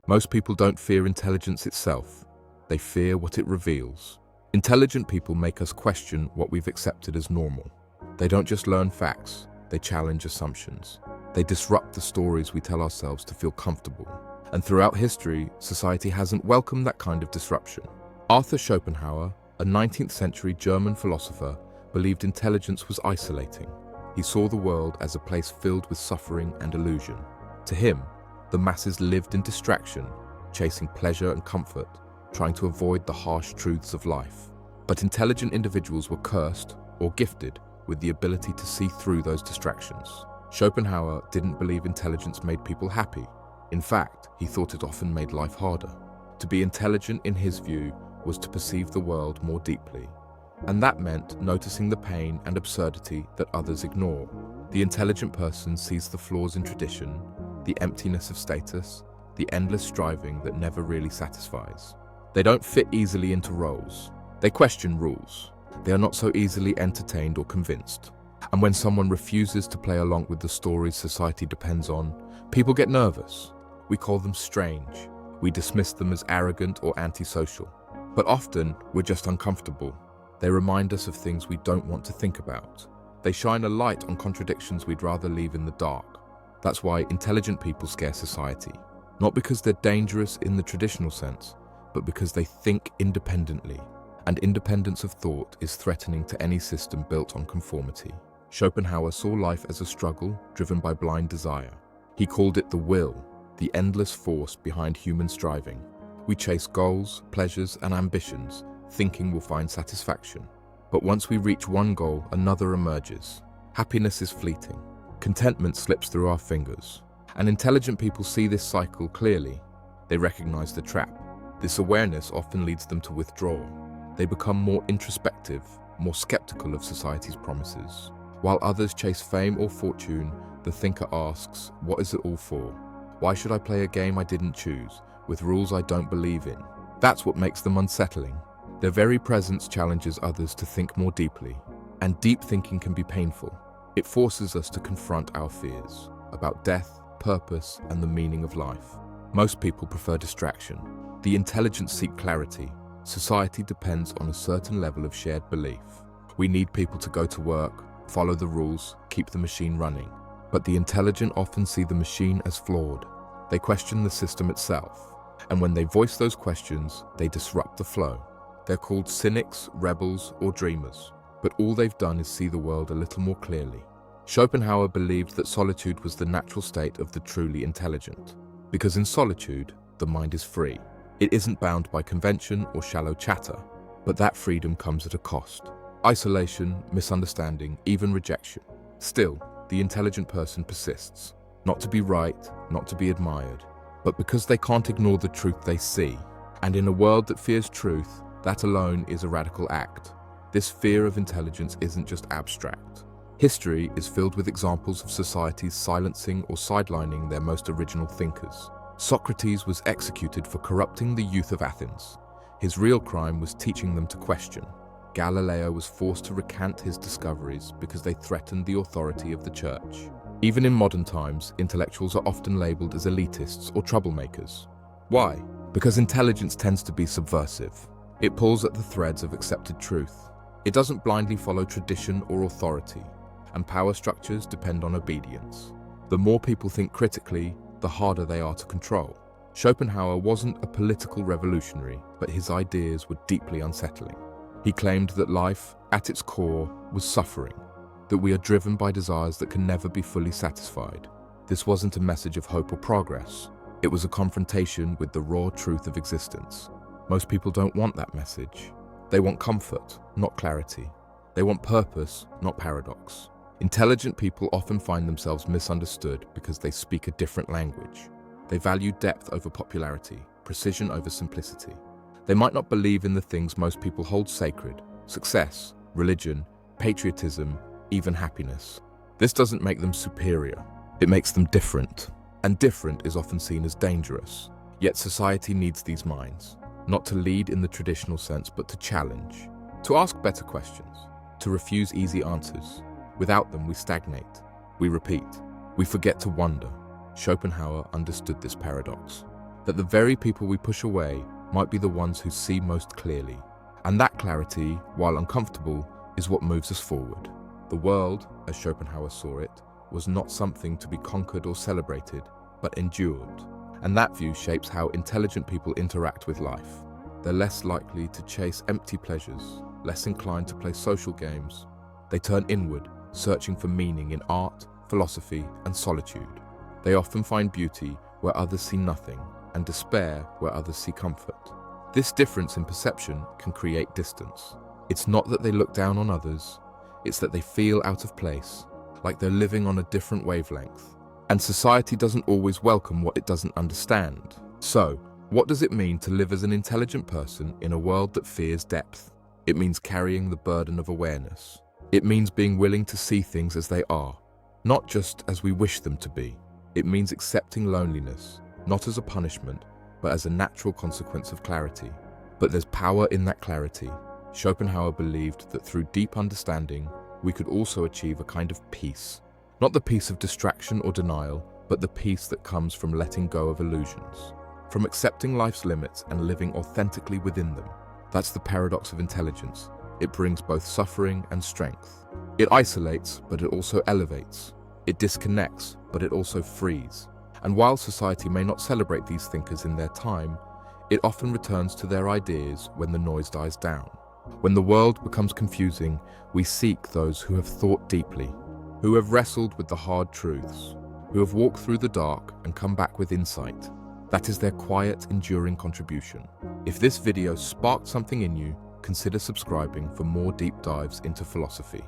Most people don't fear intelligence itself. They fear what it reveals. Intelligent people make us question what we've accepted as normal. They don't just learn facts, they challenge assumptions. They disrupt the stories we tell ourselves to feel comfortable. And throughout history, society hasn't welcomed that kind of disruption. Arthur Schopenhauer, a 19th century German philosopher, believed intelligence was isolating. He saw the world as a place filled with suffering and illusion. To him, the masses lived in distraction, chasing pleasure and comfort, trying to avoid the harsh truths of life. But intelligent individuals were cursed or gifted with the ability to see through those distractions. Schopenhauer didn't believe intelligence made people happy. In fact, he thought it often made life harder. To be intelligent, in his view, was to perceive the world more deeply. And that meant noticing the pain and absurdity that others ignore. The intelligent person sees the flaws in tradition, the emptiness of status, the endless striving that never really satisfies. They don't fit easily into roles. They question rules. They are not so easily entertained or convinced. And when someone refuses to play along with the stories society depends on, people get nervous. We call them strange. We dismiss them as arrogant or antisocial. But often, we're just uncomfortable. They remind us of things we don't want to think about. They shine a light on contradictions we'd rather leave in the dark. That's why intelligent people scare society. Not because they're dangerous in the traditional sense, but because they think independently. And independence of thought is threatening to any system built on conformity. Schopenhauer saw life as a struggle driven by blind desire. He called it the will, the endless force behind human striving. We chase goals, pleasures, and ambitions, thinking we'll find satisfaction. But once we reach one goal, another emerges. Happiness is fleeting. Contentment slips through our fingers. And intelligent people see this cycle clearly. They recognize the trap. This awareness often leads them to withdraw. They become more introspective, more skeptical of society's promises. While others chase fame or fortune, the thinker asks, what is it all for? Why should I play a game I didn't choose, with rules I don't believe in? That's what makes them unsettling. Their very presence challenges others to think more deeply. And deep thinking can be painful. It forces us to confront our fears about death, purpose, and the meaning of life. Most people prefer distraction. The intelligent seek clarity. Society depends on a certain level of shared belief. We need people to go to work, follow the rules, keep the machine running. But the intelligent often see the machine as flawed. They question the system itself. And when they voice those questions, they disrupt the flow. They're called cynics, rebels, or dreamers. But all they've done is see the world a little more clearly. Schopenhauer believed that solitude was the natural state of the truly intelligent. Because in solitude, the mind is free. It isn't bound by convention or shallow chatter, but that freedom comes at a cost. Isolation, misunderstanding, even rejection. Still, the intelligent person persists. Not to be right, not to be admired, but because they can't ignore the truth they see. And in a world that fears truth, that alone is a radical act. This fear of intelligence isn't just abstract. History is filled with examples of societies silencing or sidelining their most original thinkers. Socrates was executed for corrupting the youth of Athens. His real crime was teaching them to question. Galileo was forced to recant his discoveries because they threatened the authority of the church. Even in modern times, intellectuals are often labeled as elitists or troublemakers. Why? Because intelligence tends to be subversive. It pulls at the threads of accepted truth. It doesn't blindly follow tradition or authority, and power structures depend on obedience. The more people think critically, the harder they are to control. Schopenhauer wasn't a political revolutionary, but his ideas were deeply unsettling. He claimed that life, at its core, was suffering, that we are driven by desires that can never be fully satisfied. This wasn't a message of hope or progress. It was a confrontation with the raw truth of existence. Most people don't want that message. They want comfort, not clarity. They want purpose, not paradox. Intelligent people often find themselves misunderstood because they speak a different language. They value depth over popularity, precision over simplicity. They might not believe in the things most people hold sacred: success, religion, patriotism, even happiness. This doesn't make them superior. It makes them different. And different is often seen as dangerous. Yet society needs these minds, not to lead in the traditional sense, but to challenge, to ask better questions, to refuse easy answers. Without them, we stagnate, we repeat, we forget to wonder. Schopenhauer understood this paradox. that the very people we push away might be the ones who see most clearly. And that clarity, while uncomfortable, is what moves us forward. The world, as Schopenhauer saw it, was not something to be conquered or celebrated, but endured. And that view shapes how intelligent people interact with life. They're less likely to chase empty pleasures, less inclined to play social games. They turn inward, searching for meaning in art, philosophy, and solitude. They often find beauty where others see nothing, and despair where others see comfort. This difference in perception can create distance. It's not that they look down on others, it's that they feel out of place, like they're living on a different wavelength. And society doesn't always welcome what it doesn't understand. So, what does it mean to live as an intelligent person in a world that fears depth? It means carrying the burden of awareness. It means being willing to see things as they are, not just as we wish them to be. It means accepting loneliness, not as a punishment, but as a natural consequence of clarity. But there's power in that clarity. Schopenhauer believed that through deep understanding, we could also achieve a kind of peace. Not the peace of distraction or denial, but the peace that comes from letting go of illusions, from accepting life's limits and living authentically within them. That's the paradox of intelligence. It brings both suffering and strength. It isolates, but it also elevates. It disconnects, but it also frees. And while society may not celebrate these thinkers in their time, it often returns to their ideas when the noise dies down. When the world becomes confusing, we seek those who have thought deeply, who have wrestled with the hard truths, who have walked through the dark and come back with insight. That is their quiet, enduring contribution. If this video sparked something in you, consider subscribing for more deep dives into philosophy.